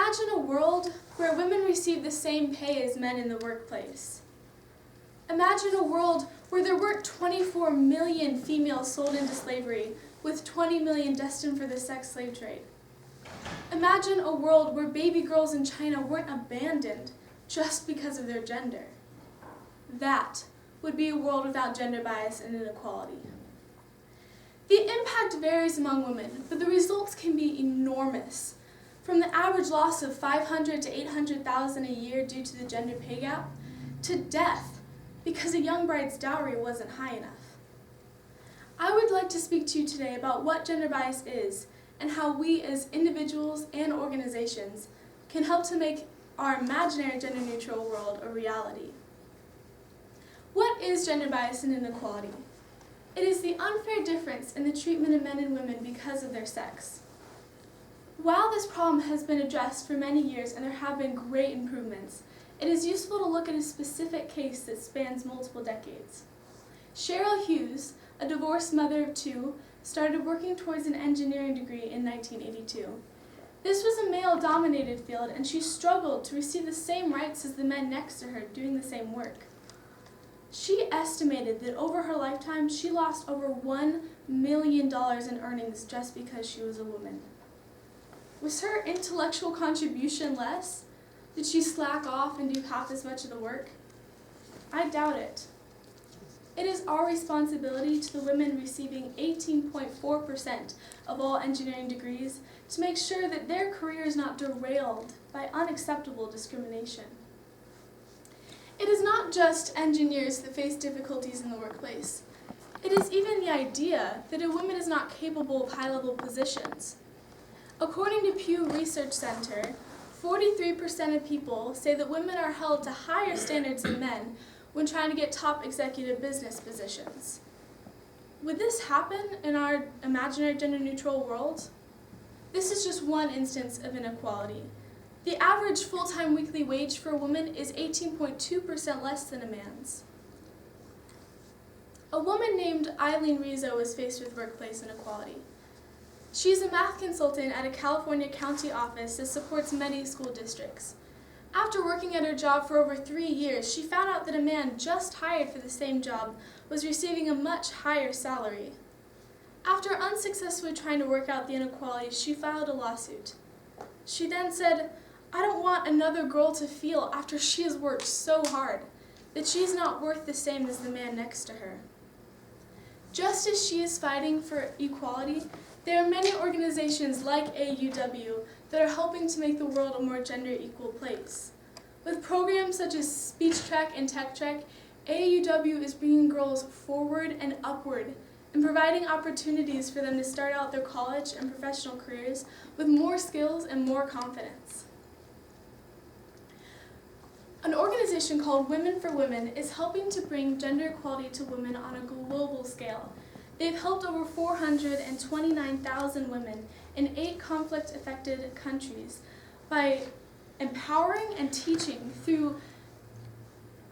Imagine a world where women receive the same pay as men in the workplace. Imagine a world where there weren't 24 million females sold into slavery, with 20 million destined for the sex slave trade. Imagine a world where baby girls in China weren't abandoned just because of their gender. That would be a world without gender bias and inequality. The impact varies among women, but the results can be enormous. From the average loss of $500,000 to $800,000 a year due to the gender pay gap, to death because a young bride's dowry wasn't high enough. I would like to speak to you today about what gender bias is and how we as individuals and organizations can help to make our imaginary gender-neutral world a reality. What is gender bias and inequality? It is the unfair difference in the treatment of men and women because of their sex. While this problem has been addressed for many years and there have been great improvements, it is useful to look at a specific case that spans multiple decades. Cheryl Hughes, a divorced mother of two, started working towards an engineering degree in 1982. This was a male-dominated field, and she struggled to receive the same rights as the men next to her doing the same work. She estimated that over her lifetime, she lost over $1 million in earnings just because she was a woman. Was her intellectual contribution less? Did she slack off and do half as much of the work? I doubt it. It is our responsibility to the women receiving 18.4% of all engineering degrees to make sure that their career is not derailed by unacceptable discrimination. It is not just engineers that face difficulties in the workplace. It is even the idea that a woman is not capable of high-level positions. According to Pew Research Center, 43% of people say that women are held to higher standards than men when trying to get top executive business positions. Would this happen in our imaginary gender-neutral world? This is just one instance of inequality. The average full-time weekly wage for a woman is 18.2% less than a man's. A woman named Eileen Rizzo was faced with workplace inequality. She's a math consultant at a California county office that supports many school districts. After working at her job for over 3 years, she found out that a man just hired for the same job was receiving a much higher salary. After unsuccessfully trying to work out the inequality, she filed a lawsuit. She then said, "I don't want another girl to feel after she has worked so hard that she's not worth the same as the man next to her." Just as she is fighting for equality, there are many organizations like AAUW that are helping to make the world a more gender-equal place. With programs such as Speech Trek and Tech Trek, AAUW is bringing girls forward and upward and providing opportunities for them to start out their college and professional careers with more skills and more confidence. An organization called Women for Women is helping to bring gender equality to women on a global scale. They've helped over 429,000 women in 8 conflict-affected countries by empowering and teaching through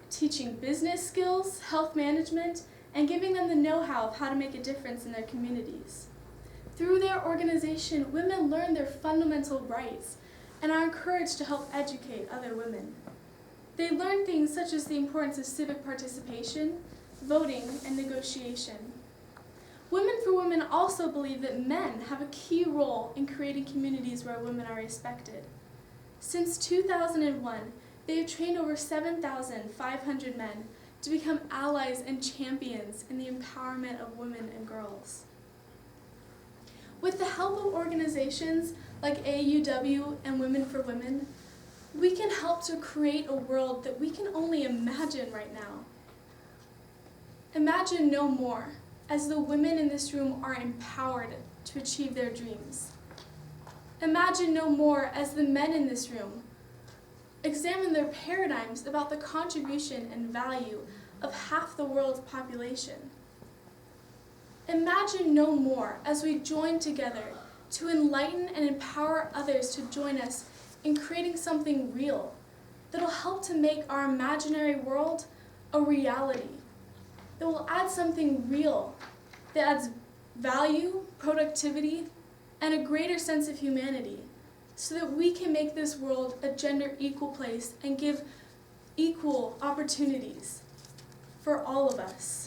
teaching business skills, health management, and giving them the know-how of how to make a difference in their communities. Through their organization, women learn their fundamental rights and are encouraged to help educate other women. They learn things such as the importance of civic participation, voting, and negotiation. Women for Women also believe that men have a key role in creating communities where women are respected. Since 2001, they have trained over 7,500 men to become allies and champions in the empowerment of women and girls. With the help of organizations like AAUW and Women for Women, we can help to create a world that we can only imagine right now. Imagine no more, as the women in this room are empowered to achieve their dreams. Imagine no more as the men in this room examine their paradigms about the contribution and value of half the world's population. Imagine no more as we join together to enlighten and empower others to join us in creating something real that will help to make our imaginary world a reality, that will add something real, that adds value, productivity, and a greater sense of humanity, so that we can make this world a gender equal place and give equal opportunities for all of us.